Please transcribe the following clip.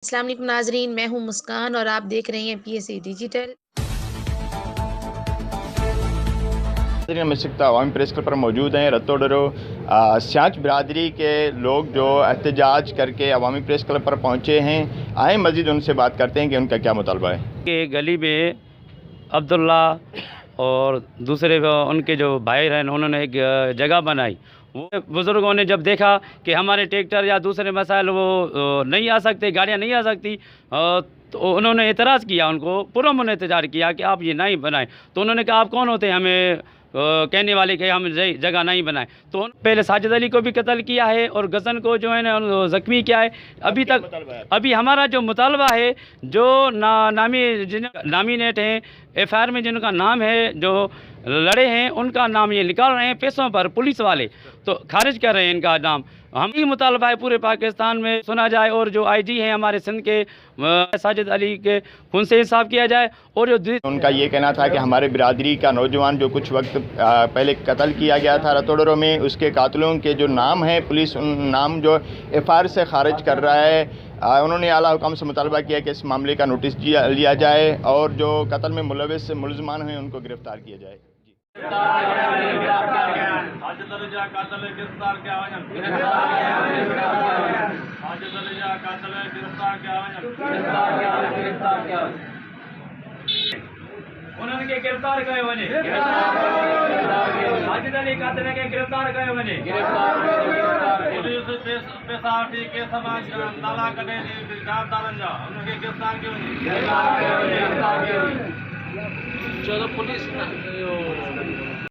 अस्सलाम वालेकुम नाज़रीन, मैं हूँ मुस्कान और आप देख रहे हैं पीएसए डिजिटल। हम इस वक्त अवामी प्रेस क्लब पर मौजूद हैं। रतोडरो स्याच बिरादरी के लोग जो एहतजाज करके अवामी प्रेस क्लब पर पहुँचे हैं, आए मज़ीद उनसे बात करते हैं कि उनका क्या मुतालबा है। के गली में अब्दुल्ला और दूसरे उनके जो भाई हैं उन्होंने एक जगह बनाई। वो बुज़ुर्गों ने जब देखा कि हमारे ट्रैक्टर या दूसरे मसाइल वो नहीं आ सकते, गाड़ियाँ नहीं आ सकती, तो उन्होंने एतराज़ किया, उनको पुरअमन एहतजाज किया कि आप ये नहीं बनाएं। तो उन्होंने कहा आप कौन होते हैं हमें कहने वाले कि हम जगह नहीं बनाएं। तो पहले साजिद अली को भी कत्ल किया है और गज़न को जो है ना ज़ख्मी किया है। अभी तक अभी हमारा जो मुतालबा है, जो नामिनेट हैं एफआईआर में जिनका नाम है, जो लड़े हैं उनका नाम ये निकाल रहे हैं पैसों पर, पुलिस वाले तो खारिज कर रहे हैं इनका नाम। हम ही मुतालबा है पूरे पाकिस्तान में सुना जाए और जो आईजी हैं हमारे सिंध के साजिद अली के खून से इंसाफ किया जाए। और जो उनका ये कहना था कि हमारे बिरादरी का नौजवान जो कुछ वक्त पहले कत्ल किया गया था रतोडरो में, उसके कातिलों के जो नाम है, पुलिस उन नाम जो एफआईआर से खारिज कर रहा है। उन्होंने आला हुकाम से मुतालबा किया कि इस मामले का नोटिस लिया जाए और जो कत्ल में मुलविस मुलजमान हैं उनको गिरफ्तार किया जाए। उन्हनि खे गिरफ़्तार कयो वञे, साजिद अली कातिल खे गिरफ़्तार कयो वञे। पैसा वठी केस मां नाला कढे जानदारनि जा, उनखे गिरफ़्तार कयो वञे। चलो पुलिस